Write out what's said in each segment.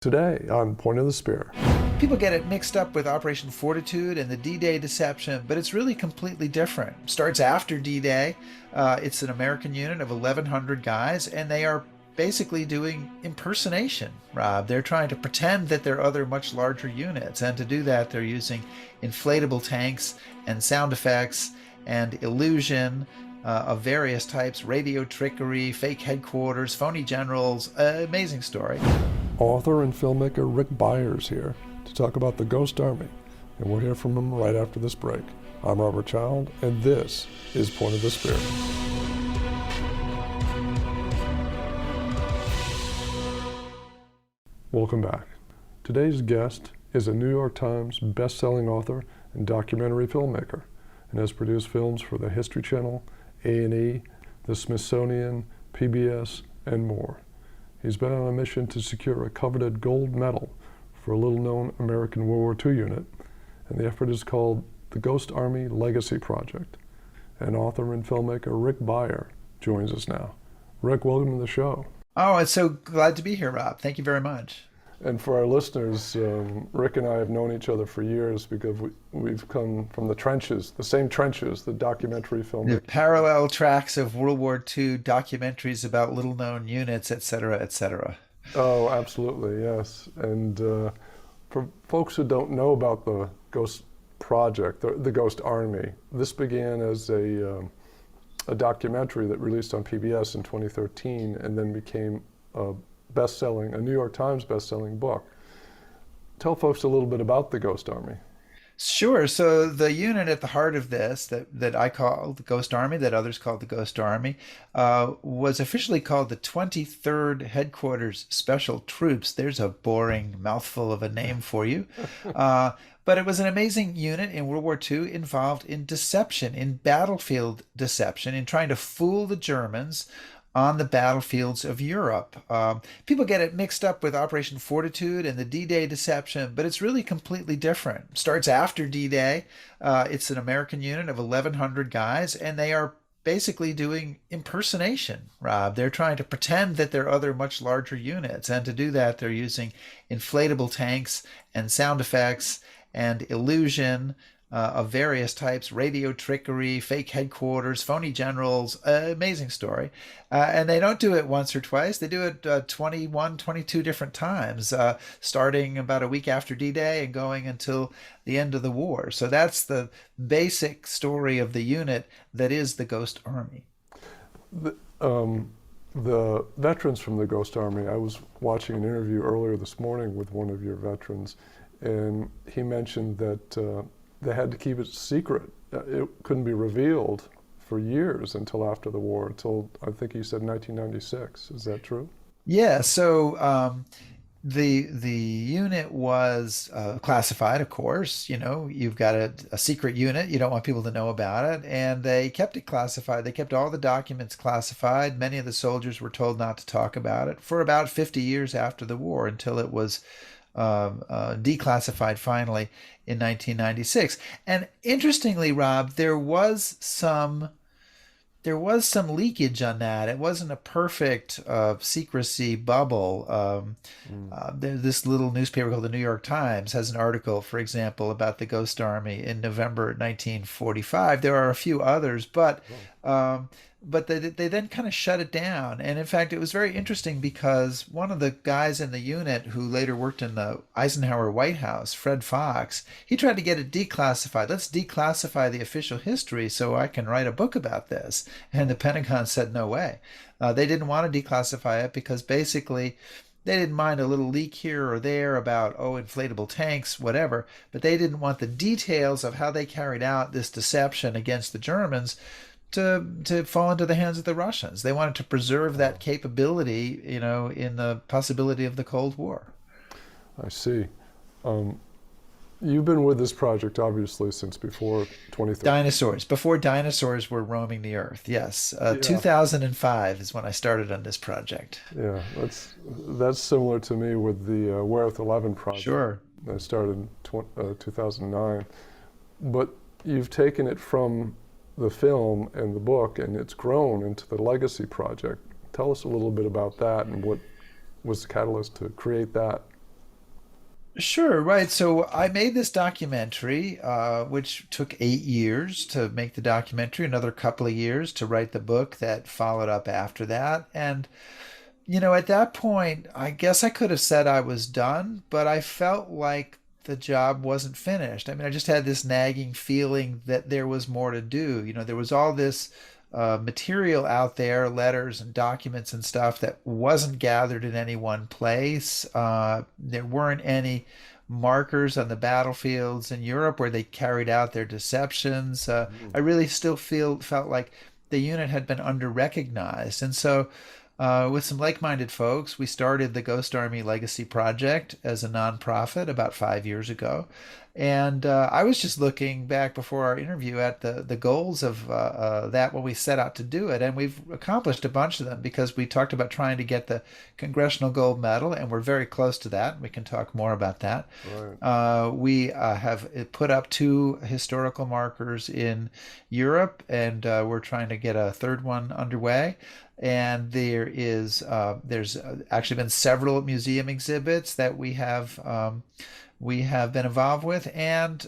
Today on Point of the Spear. People get it mixed up with Operation Fortitude and the D-Day deception, but it's really completely different. Starts after D-Day. It's an American unit of 1,100 guys, and they are basically doing impersonation, Rob. They're trying to pretend that they're other much larger units, and to do that they're using inflatable tanks and sound effects and illusion of various types, radio trickery, fake headquarters, phony generals. Amazing story. Author and filmmaker Rick Beyer is here to talk about the Ghost Army, and we'll hear from him right after this break. I'm Robert Child, and this is Point of the Spear. Welcome back. Today's guest is a New York Times best-selling author and documentary filmmaker, and has produced films for the History Channel, A&E, the Smithsonian, PBS, and more. He's been on a mission to secure a coveted gold medal for a little-known American World War II unit, and the effort is called the Ghost Army Legacy Project. And author and filmmaker Rick Beyer joins us now. Rick, welcome to the show. Oh, it's so glad to be here, Rob. Thank you very much. And for our listeners, Rick and I have known each other for years because we've come from the trenches, the same trenches, the documentary film. The parallel tracks of World War II documentaries about little-known units, et cetera, et cetera. Oh, absolutely, yes. And for folks who don't know about the Ghost Project, the Ghost Army, this began as a documentary that released on PBS in 2013 and then became a New York Times best-selling book. Tell folks a little bit about the Ghost Army. Sure. So the unit at the heart of this, that I call the Ghost Army, that others call the Ghost Army, was officially called the 23rd Headquarters Special Troops. There's a boring mouthful of a name for you. But it was an amazing unit in World War II involved in deception, in battlefield deception, in trying to fool the Germans on the battlefields of Europe. People get it mixed up with Operation Fortitude and the D-Day deception, but it's really completely different. Starts after D-Day. It's an American unit of 1,100 guys, and they are basically doing impersonation, Rob. They're trying to pretend that they're other much larger units, and to do that they're using inflatable tanks and sound effects and illusion of various types, radio trickery, fake headquarters, phony generals. Amazing story. And they don't do it once or twice. They do it 21, 22 different times, starting about a week after D-Day and going until the end of the war. So that's the basic story of the unit that is the Ghost Army. The veterans from the Ghost Army, I was watching an interview earlier this morning with one of your veterans, and he mentioned that they had to keep it secret. It couldn't be revealed for years until after the war, until I think he said 1996. Is that true? Yeah, so the unit was classified, of course. You know, you've got a secret unit. You don't want people to know about it. And they kept it classified. They kept all the documents classified. Many of the soldiers were told not to talk about it for about 50 years after the war, until it was declassified finally in 1996. And interestingly, Rob, there was some leakage on that. It wasn't a perfect secrecy bubble. This little newspaper called the New York Times has an article, for example, about the Ghost Army in November 1945. There are a few others, but they then kind of shut it down. And in fact, it was very interesting because one of the guys in the unit who later worked in the Eisenhower White House, Fred Fox, he tried to get it declassified. Let's declassify the official history so I can write a book about this. And the Pentagon said no way. They didn't want to declassify it because basically they didn't mind a little leak here or there about, inflatable tanks, whatever, but they didn't want the details of how they carried out this deception against the Germans to fall into the hands of the Russians. They wanted to preserve that capability, in the possibility of the Cold War. I see. You've been with this project, obviously, since before 2013. Before dinosaurs were roaming the earth, yes. 2005 is when I started on this project. Yeah, that's similar to me with the Wereth 11 project. Sure. I started in 2009. But you've taken it from the film and the book, and it's grown into the Legacy Project. Tell us a little bit about that and what was the catalyst to create that Sure, right. So I made this documentary, which took 8 years to make the documentary, another couple of years to write the book that followed up after that. And, at that point, I guess I could have said I was done, but I felt like the job wasn't finished. I mean, I just had this nagging feeling that there was more to do. There was all this material out there, letters and documents and stuff that wasn't gathered in any one place. There weren't any markers on the battlefields in Europe where they carried out their deceptions. Mm. I really still felt like the unit had been under recognized, and so. With some like-minded folks, we started the Ghost Army Legacy Project as a nonprofit about 5 years ago. And I was just looking back before our interview at the goals of that when we set out to do it. And we've accomplished a bunch of them because we talked about trying to get the Congressional Gold Medal, and we're very close to that. We can talk more about that. Right. We have put up 2 historical markers in Europe, and we're trying to get a third one underway. And there's actually been several museum exhibits that we have been involved with, and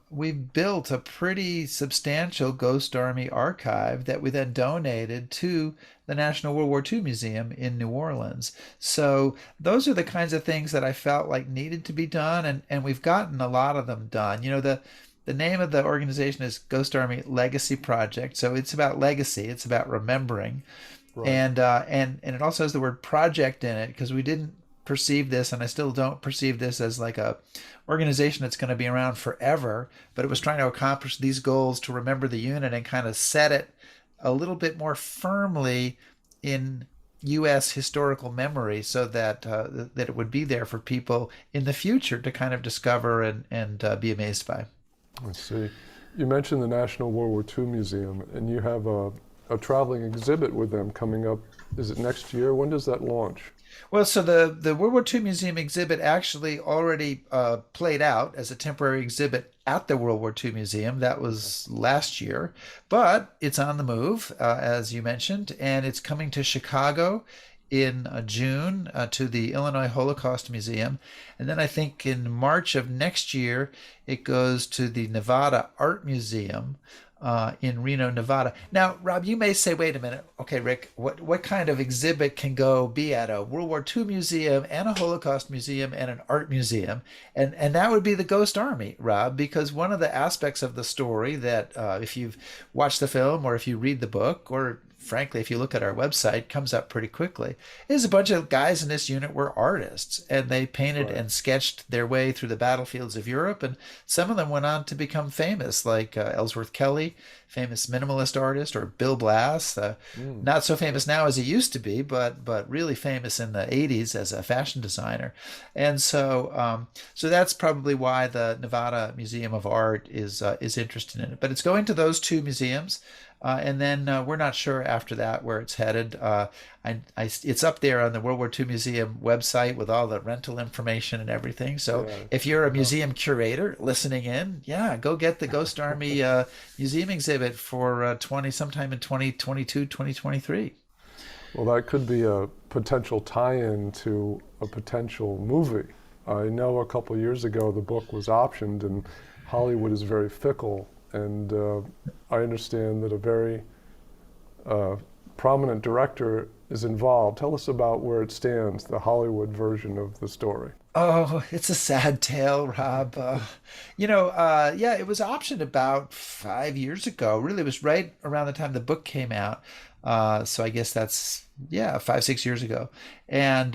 we've built a pretty substantial Ghost Army archive that we then donated to the National World War II Museum in New Orleans. So those are the kinds of things that I felt like needed to be done, and we've gotten a lot of them done. The name of the organization is Ghost Army Legacy Project, so it's about legacy, it's about remembering, Right. and it also has the word project in it because we didn't perceive this, and I still don't perceive this as like a organization that's going to be around forever, but it was trying to accomplish these goals to remember the unit and kind of set it a little bit more firmly in U.S. historical memory so that it would be there for people in the future to kind of discover and be amazed by. I see. You mentioned the National World War II Museum, and you have a traveling exhibit with them coming up. Is it next year? When does that launch? Well, so the World War II Museum exhibit actually already played out as a temporary exhibit at the World War II Museum. That was last year, but it's on the move, as you mentioned, and it's coming to Chicago in June to the Illinois Holocaust Museum. And then I think in March of next year, it goes to the Nevada Art Museum in Reno, Nevada. Now, Rob, you may say, wait a minute. Okay, Rick, what kind of exhibit can be at a World War II museum and a Holocaust museum and an art museum? And that would be the Ghost Army, Rob, because one of the aspects of the story that if you've watched the film or if you read the book or frankly, if you look at our website, comes up pretty quickly, is a bunch of guys in this unit were artists and they painted Right. and sketched their way through the battlefields of Europe. And some of them went on to become famous, like Ellsworth Kelly, famous minimalist artist, or Bill Blass, Mm. not so famous now as he used to be, but really famous in the 80s as a fashion designer. And so that's probably why the Nevada Museum of Art is interested in it. But it's going to those 2 museums. And then we're not sure after that where it's headed. It's up there on the World War II Museum website with all the rental information and everything. So Yeah. if you're a Uh, museum curator listening in, yeah, go get the Ghost Army museum exhibit for 20 sometime in 2022, 2023. well, that could be a potential tie-in to a potential movie. I know a couple years ago the book was optioned, and Hollywood is very fickle. And I understand that a very uh, prominent director is involved. Tell us about where it stands, the Hollywood version of the story. Oh, it's a sad tale, Rob. Yeah, it was optioned about 5 years ago. Really, it was right around the time the book came out. So I guess that's, yeah, 5, 6 years ago. And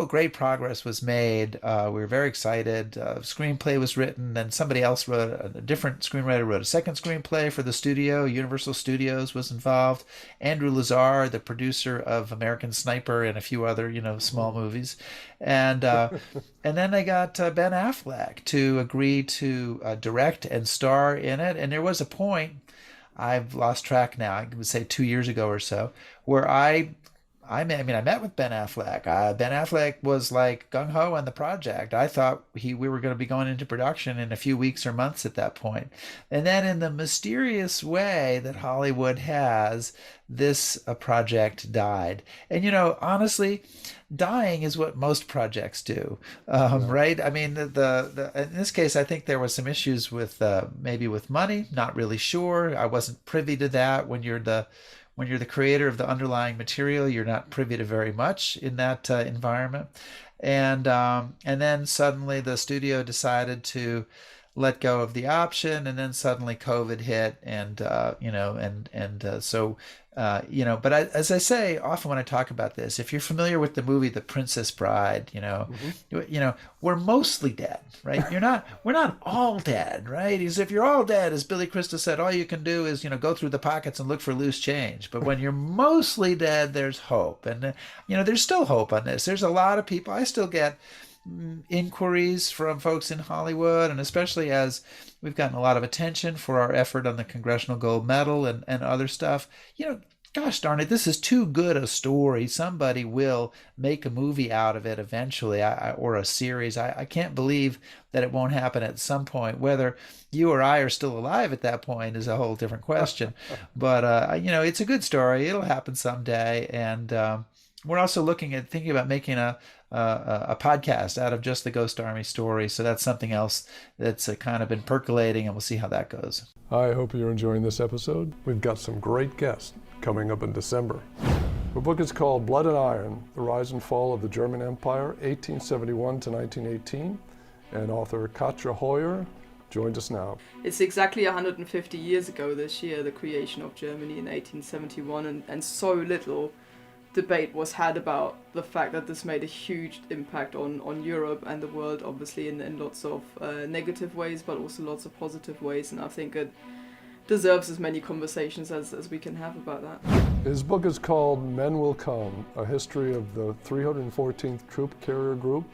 great progress was made. We were very excited. Screenplay was written, then somebody else wrote a different screenwriter wrote a second screenplay for the studio. Universal Studios was involved. Andrew Lazar, the producer of American Sniper and a few other, small movies, and and then they got Ben Affleck to agree to direct and star in it. And there was a point, I've lost track now, I would say 2 years ago or so, where I I met with Ben Affleck. Ben Affleck was like gung ho on the project. I thought we were going to be going into production in a few weeks or months at that point. And then, in the mysterious way that Hollywood has, this project died. And honestly, dying is what most projects do, Yeah. right? I mean, in this case, I think there was some issues with maybe with money. Not really sure. I wasn't privy to that. When you're the creator of the underlying material, you're not privy to very much in that environment. And then suddenly the studio decided to let go of the option, and then suddenly COVID hit, and so but as I say often when I talk about this, if you're familiar with the movie The Princess Bride, Hmm. we're mostly dead, right? We're not all dead, right? Because if you're all dead, as Billy Crystal said, all you can do is go through the pockets and look for loose change. But when you're mostly dead, there's hope, and there's still hope on this. There's a lot of people. I still get inquiries from folks in Hollywood, and especially as we've gotten a lot of attention for our effort on the Congressional Gold Medal and other stuff. Gosh darn it, this is too good a story. Somebody will make a movie out of it eventually, or a series. I can't believe that it won't happen at some point. Whether you or I are still alive at that point is a whole different question. But it's a good story. It'll happen someday, and we're also thinking about making a podcast out of just the Ghost Army story. So that's something else that's kind of been percolating, and we'll see how that goes. I hope you're enjoying this episode. We've got some great guests coming up in December. The book is called Blood and Iron, The Rise and Fall of the German Empire, 1871 to 1918, and author Katja Hoyer joins us now. It's exactly 150 years ago this year, the creation of Germany in 1871, and so little debate was had about the fact that this made a huge impact on Europe and the world, obviously in lots of negative ways, but also lots of positive ways, and I think it deserves as many conversations as we can have about that. His book is called Men Will Come, A History of the 314th Troop Carrier Group,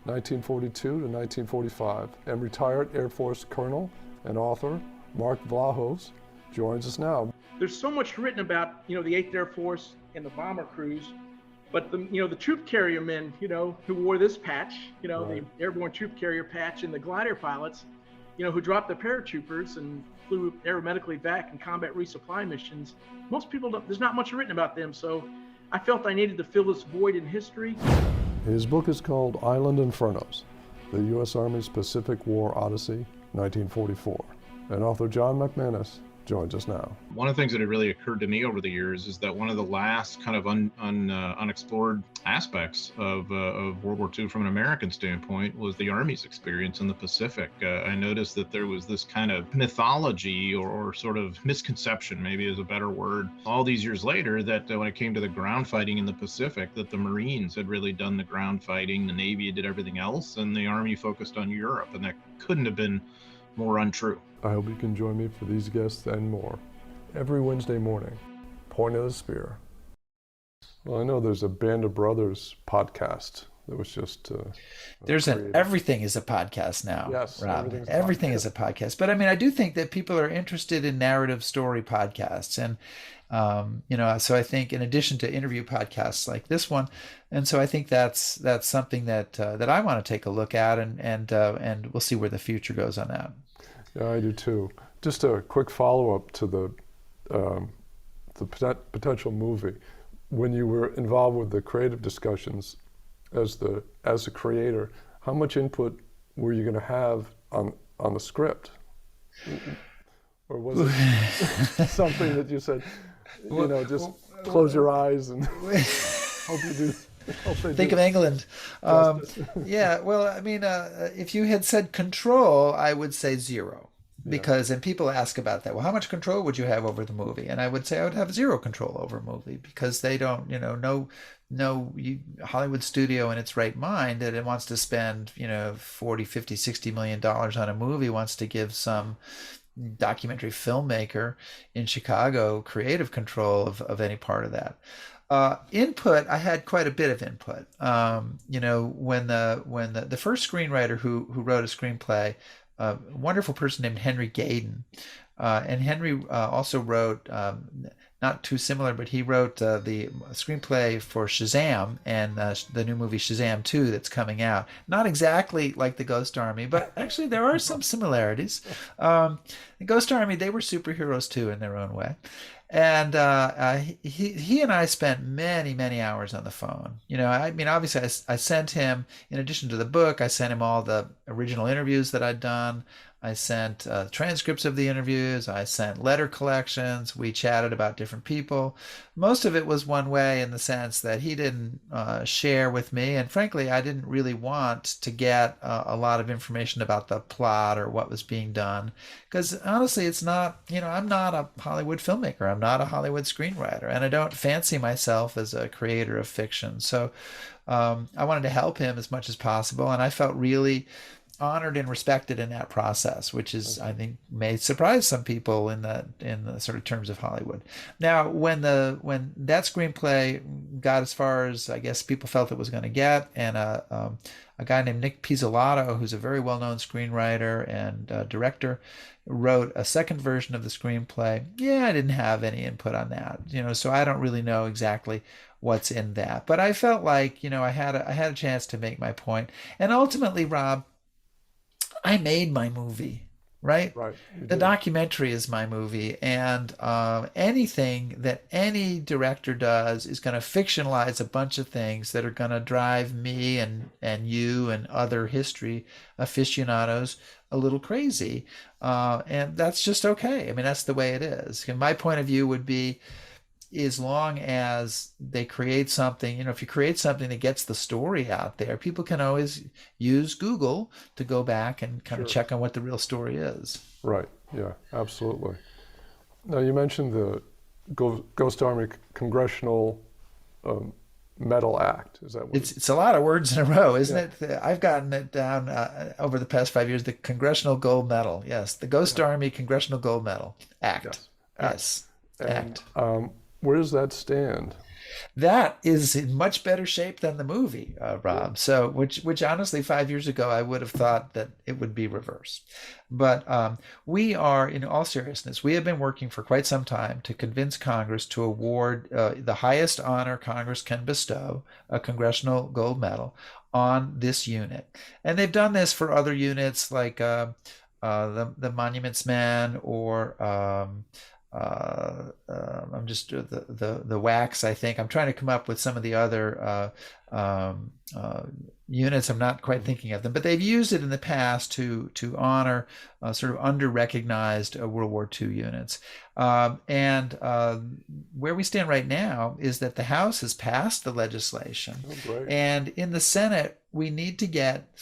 1942 to 1945, and retired Air Force Colonel and author Mark Vlahos joins us now. There's so much written about, the 8th Air Force and the bomber crews, but the troop carrier men, who wore this patch, Right. the airborne troop carrier patch, and the glider pilots, who dropped their paratroopers and flew aeromedically back in combat resupply missions. Most people there's not much written about them, so I felt I needed to fill this void in history. His book is called Island Infernos, The U.S. Army's Pacific War Odyssey, 1944, and author John McManus joins us now. One of the things that had really occurred to me over the years is that one of the last kind of unexplored aspects of World War II from an American standpoint was the Army's experience in the Pacific. I noticed that there was this kind of mythology or sort of misconception, maybe is a better word, all these years later, that when it came to the ground fighting in the Pacific, that the Marines had really done the ground fighting, the Navy did everything else, and the Army focused on Europe, and that couldn't have been more untrue. I hope you can join me for these guests and more every Wednesday morning. Point of the Spear. Well, I know there's a Band of Brothers podcast that was just created. Everything is a podcast now. Yes, Rob. everything's Is a podcast. But I mean, I do think that people are interested in narrative story podcasts, and so I think in addition to interview podcasts like this one, and so I think that's something that I want to take a look at, and we'll see where the future goes on that. Yeah, I do too. Just a quick follow-up to the potential movie. When you were involved with the creative discussions as a creator, how much input were you going to have on the script? Or was it something that you said, just close your eyes and hope you do? Think of England. Yeah, well, I mean, if you had said control, I would say zero. Because, and people ask about that. Well, how much control would you have over the movie? And I would say I would have zero control over a movie, because they don't, no Hollywood studio in its right mind that it wants to spend, 40, 50, 60 million dollars on a movie wants to give some documentary filmmaker in Chicago creative control of any part of that. Input, I had quite a bit of input. When the first screenwriter who wrote a screenplay, a wonderful person named Henry Gaden, and Henry also wrote not too similar, but he wrote the screenplay for Shazam and the new movie Shazam 2 that's coming out. Not exactly like the Ghost Army, but actually there are some similarities. The Ghost Army, they were superheroes too in their own way. And he and I spent many, many hours on the phone. I mean, obviously, I sent him, in addition to the book, I sent him all the original interviews that I'd done. I sent transcripts of the interviews. I sent letter collections. We chatted about different people. Most of it was one way in the sense that he didn't share with me. And frankly, I didn't really want to get a lot of information about the plot or what was being done. Because honestly, it's not, I'm not a Hollywood filmmaker. I'm not a Hollywood screenwriter. And I don't fancy myself as a creator of fiction. So I wanted to help him as much as possible. And I felt really honored and respected in that process, which is, I think, may surprise some people in the sort of terms of Hollywood. Now, when that screenplay got as far as I guess people felt it was going to get, and a guy named Nick Pizzolatto, who's a very well-known screenwriter and director, wrote a second version of the screenplay. Yeah, I didn't have any input on that, so I don't really know exactly what's in that. But I felt like, I had a chance to make my point, and ultimately, Rob, I made my movie, right? Right. The documentary is my movie, and anything that any director does is going to fictionalize a bunch of things that are going to drive me and you and other history aficionados a little crazy, and that's just okay. I mean, that's the way it is. And my point of view would be, as long as they create something, if you create something that gets the story out there, people can always use Google to go back and kind of check on what the real story is. Right. Yeah, absolutely. Now, you mentioned the Ghost Army Congressional Medal Act. Is that what it's a lot of words in a row, isn't it? I've gotten it down over the past 5 years. The Congressional Gold Medal. Yes, the Ghost Army Congressional Gold Medal Act. Yes. And, where does that stand? That is in much better shape than the movie, Rob. So, which honestly, 5 years ago, I would have thought that it would be reversed. But we are, in all seriousness, we have been working for quite some time to convince Congress to award the highest honor Congress can bestow, a Congressional Gold Medal, on this unit. And they've done this for other units like the Monuments Men or I'm just the wax. I think I'm trying to come up with some of the other units. I'm not quite thinking of them, but they've used it in the past to honor sort of under-recognized World War II units. And where we stand right now is that the House has passed the legislation, and in the Senate we need to get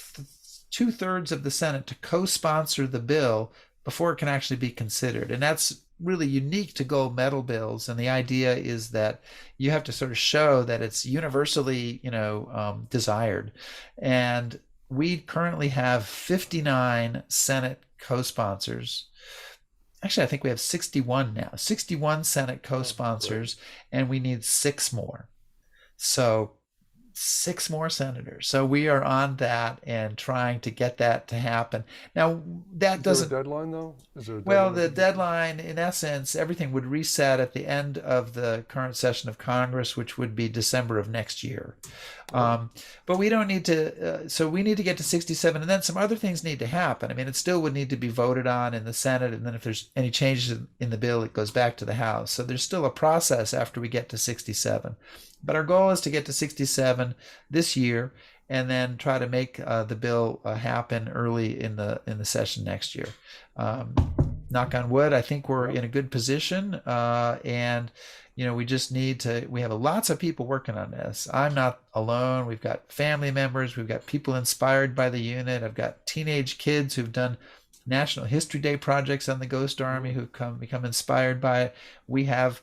2/3 of the Senate to co-sponsor the bill before it can actually be considered, and that's really unique to gold medal bills. And the idea is that you have to sort of show that it's universally, desired. And we currently have 59 Senate co-sponsors. Actually, I think we have 61 now, 61 Senate co-sponsors, and we need 6 more. So 6 more senators. So we are on that and trying to get that to happen. Now, that doesn't... Is there a deadline, though? Well, the deadline, in essence, everything would reset at the end of the current session of Congress, which would be December of next year. But we don't need to... so we need to get to 67, and then some other things need to happen. I mean, it still would need to be voted on in the Senate, and then if there's any changes in the bill, it goes back to the House. So there's still a process after we get to 67. But our goal is to get to 67 this year, and then try to make the bill happen early in the session next year. Knock on wood, I think we're in a good position, and we just need to. We have lots of people working on this. I'm not alone. We've got family members. We've got people inspired by the unit. I've got teenage kids who've done National History Day projects on the Ghost Army who become inspired by it. We have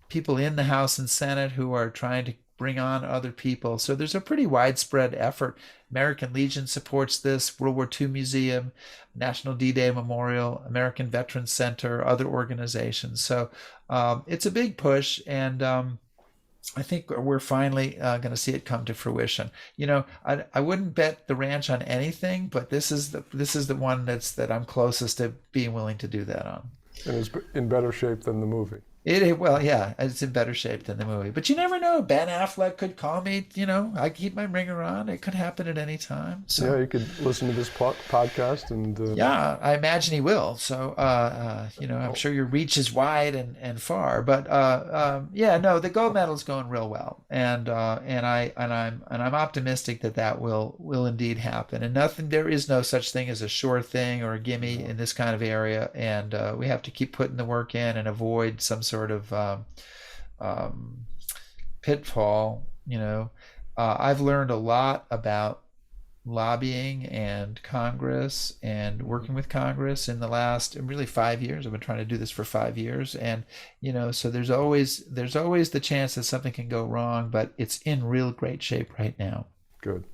people in the House and Senate who are trying to bring on other people. So there's a pretty widespread effort. American Legion supports this, World War II Museum, National D-Day Memorial, American Veterans Center, other organizations. So it's a big push, and I think we're finally going to see it come to fruition. I wouldn't bet the ranch on anything, but this is the one that I'm closest to being willing to do that on. And it's in better shape than the movie. Well, yeah, it's in better shape than the movie. But you never know. Ben Affleck could call me. I keep my ringer on. It could happen at any time. So Yeah, you could listen to this podcast and. yeah, I imagine he will. So I'm sure your reach is wide and far. But yeah, no, the gold medal's going real well, and I'm optimistic that will indeed happen. And there is no such thing as a sure thing or a gimme in this kind of area, and we have to keep putting the work in and avoid some sort of pitfall. I've learned a lot about lobbying and Congress and working with Congress in the last really 5 years. I've been trying to do this for 5 years, and so there's always the chance that something can go wrong, but it's in real great shape right now. Good.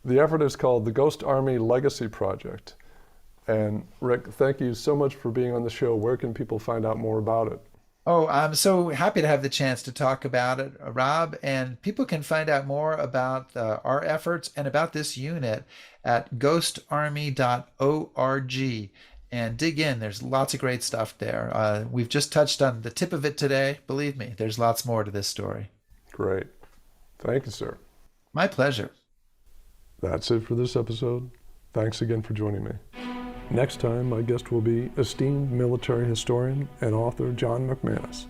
The effort is called the Ghost Army Legacy Project. And Rick, thank you so much for being on the show. Where can people find out more about it? Oh, I'm so happy to have the chance to talk about it, Rob. And people can find out more about our efforts and about this unit at ghostarmy.org and dig in. There's lots of great stuff there. We've just touched on the tip of it today. Believe me, there's lots more to this story. Great. Thank you, sir. My pleasure. That's it for this episode. Thanks again for joining me. Next time, my guest will be esteemed military historian and author John McManus.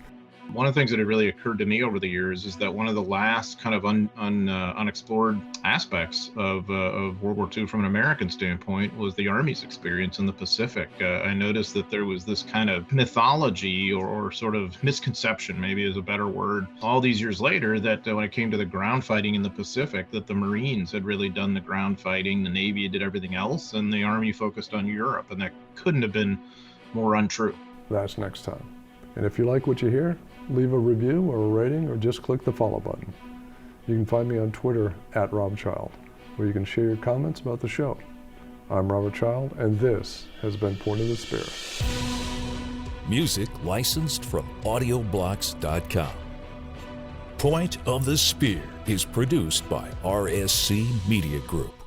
One of the things that had really occurred to me over the years is that one of the last kind of unexplored aspects of World War II from an American standpoint was the Army's experience in the Pacific. I noticed that there was this kind of mythology or sort of misconception, maybe is a better word, all these years later, that when it came to the ground fighting in the Pacific, that the Marines had really done the ground fighting, the Navy did everything else, and the Army focused on Europe, and that couldn't have been more untrue. That's next time. And if you like what you hear, leave a review or a rating or just click the follow button. You can find me on Twitter @RobChild, where you can share your comments about the show. I'm Robert Child, and this has been Point of the Spear. Music licensed from audioblocks.com. Point of the Spear is produced by RSC Media Group.